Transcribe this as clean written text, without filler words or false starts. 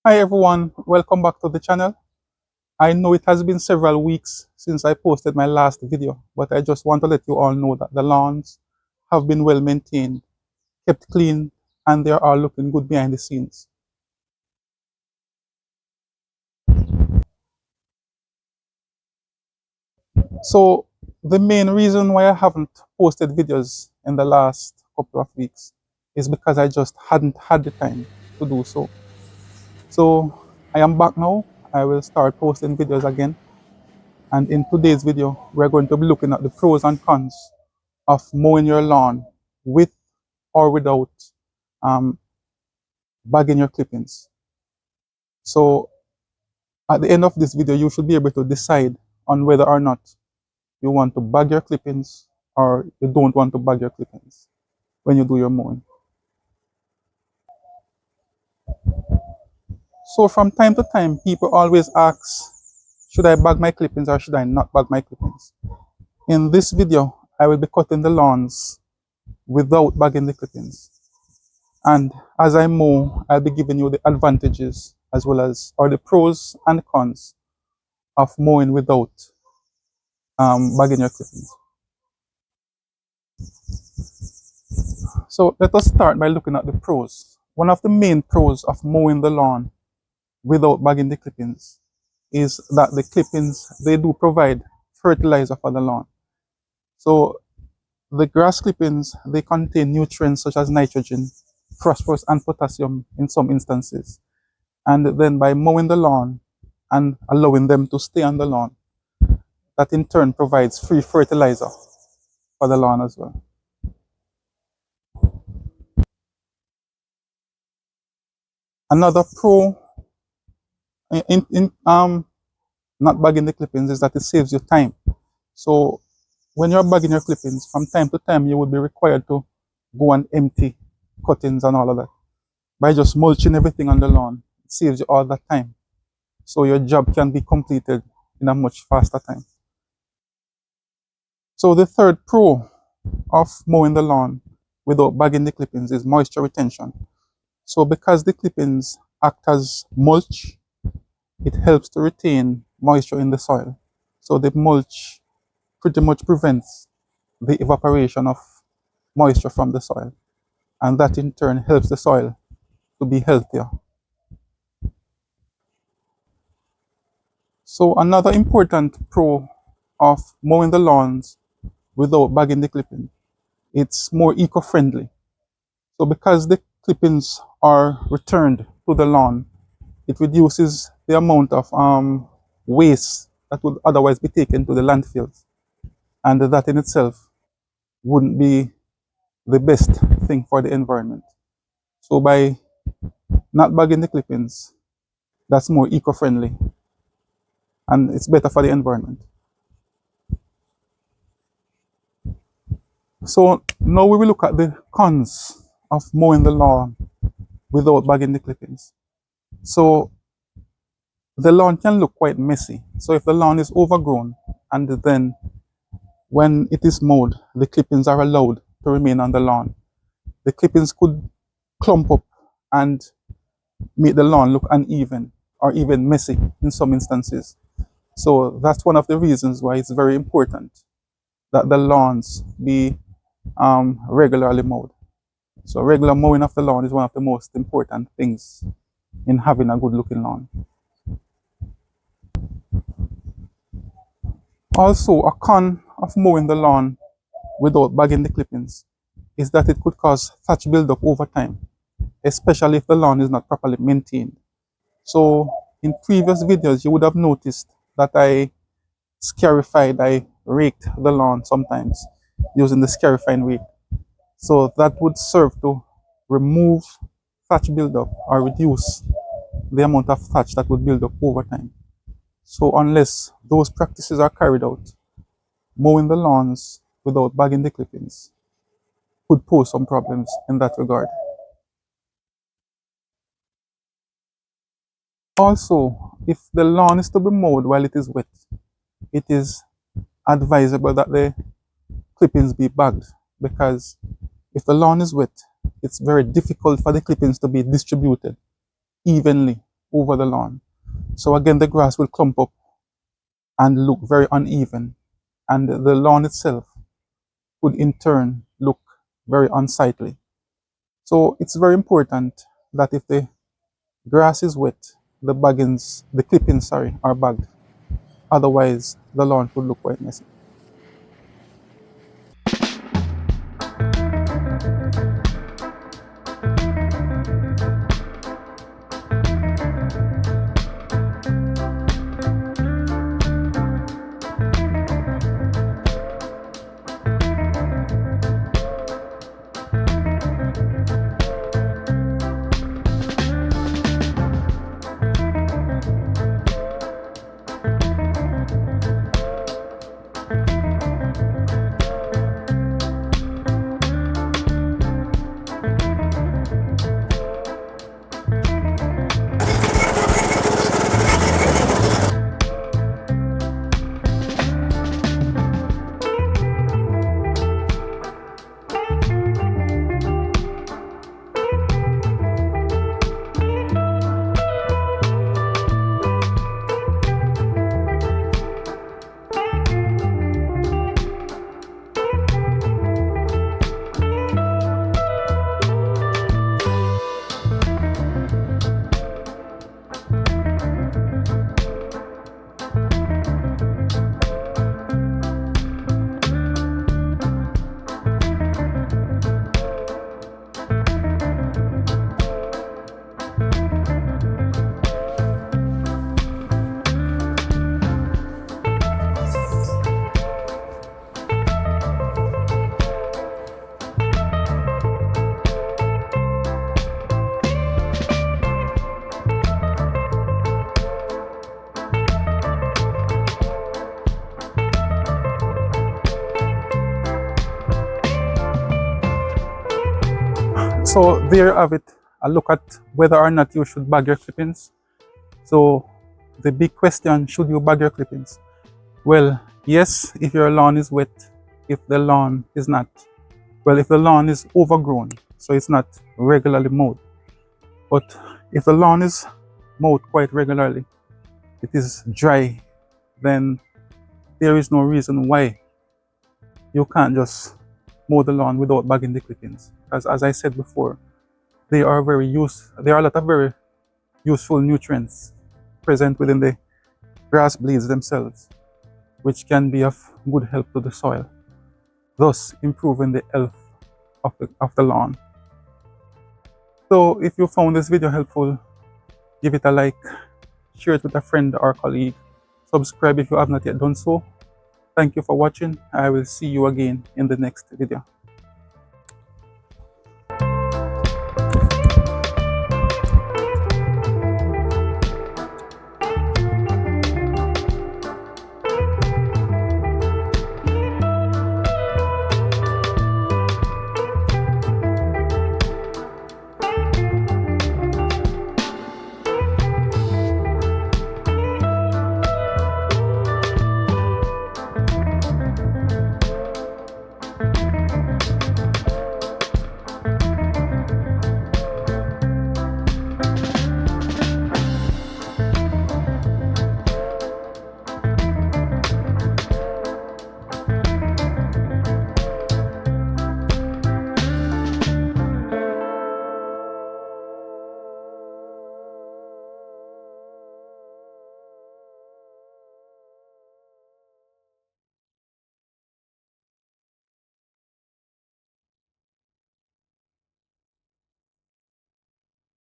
Hi everyone, welcome back to the channel. I know it has been several weeks since I posted my last video, but I just want to let you all know that the lawns have been well maintained, kept clean, and they are all looking good behind the scenes. So the main reason why I haven't posted videos in the last couple of weeks is because I just hadn't had the time to do so. So I am back now. I will start posting videos again. And in today's video, we're going to be looking at the pros and cons of mowing your lawn with or without um, bagging your clippings. So at the end of this video, you should be able to decide on whether or not you want to bag your clippings or you don't want to bag your clippings when you do your mowing. So from time to time, people always ask, should I bag my clippings or should I not bag my clippings? In this video, I will be cutting the lawns without bagging the clippings. And as I mow, I'll be giving you the advantages as well as, or the pros and cons of mowing without bagging your clippings. So let us start by looking at the pros. One of the main pros of mowing the lawn without bagging the clippings is that the clippings, they do provide fertilizer for the lawn. So the grass clippings, they contain nutrients such as nitrogen, phosphorus, and potassium in some instances. And then by mowing the lawn and allowing them to stay on the lawn, that in turn provides free fertilizer for the lawn as well. Another pro in not bagging the clippings is that it saves you time. So when you're bagging your clippings, from time to time you would be required to go and empty cuttings and all of that. By just mulching everything on the lawn, it saves you all that time. So your job can be completed in a much faster time. So the third pro of mowing the lawn without bagging the clippings is moisture retention. So because the clippings act as mulch, it helps to retain moisture in the soil. So the mulch pretty much prevents the evaporation of moisture from the soil. And that in turn helps the soil to be healthier. So another important pro of mowing the lawns without bagging the clipping, it's more eco-friendly. So because the clippings are returned to the lawn, it reduces the amount of waste that would otherwise be taken to the landfills. And that in itself wouldn't be the best thing for the environment. So by not bagging the clippings, that's more eco-friendly and it's better for the environment. So now we will look at the cons of mowing the lawn without bagging the clippings. So the lawn can look quite messy. So if the lawn is overgrown and then when it is mowed, the clippings are allowed to remain on the lawn, the clippings could clump up and make the lawn look uneven or even messy in some instances. So that's one of the reasons why it's very important that the lawns be regularly mowed. So regular mowing of the lawn is one of the most important things in having a good looking lawn. Also, a con of mowing the lawn without bagging the clippings is that it could cause thatch buildup over time, especially if the lawn is not properly maintained. So in previous videos, you would have noticed that I raked the lawn sometimes using the scarifying rake. So that would serve to remove thatch buildup or reduce the amount of thatch that would build up over time. So unless those practices are carried out, mowing the lawns without bagging the clippings could pose some problems in that regard. Also, if the lawn is to be mowed while it is wet, it is advisable that the clippings be bagged because if the lawn is wet, it's very difficult for the clippings to be distributed evenly over the lawn. So again, the grass will clump up and look very uneven, and the lawn itself could in turn look very unsightly. So it's very important that if the grass is wet, the clippings, sorry, are bagged. Otherwise, the lawn could look quite messy. So there you have it, a look at whether or not you should bag your clippings. So the big question, should you bag your clippings? Well, yes, if your lawn is wet. If the lawn is not, well, if the lawn is overgrown, so it's not regularly mowed. But if the lawn is mowed quite regularly, it is dry, then there is no reason why you can't just mow the lawn without bagging the clippings. Because as I said before, there are a lot of very useful nutrients present within the grass blades themselves, which can be of good help to the soil, thus improving the health of the lawn. So if you found this video helpful, give it a like, share it with a friend or colleague, subscribe if you have not yet done so. Thank you for watching. I will see you again in the next video.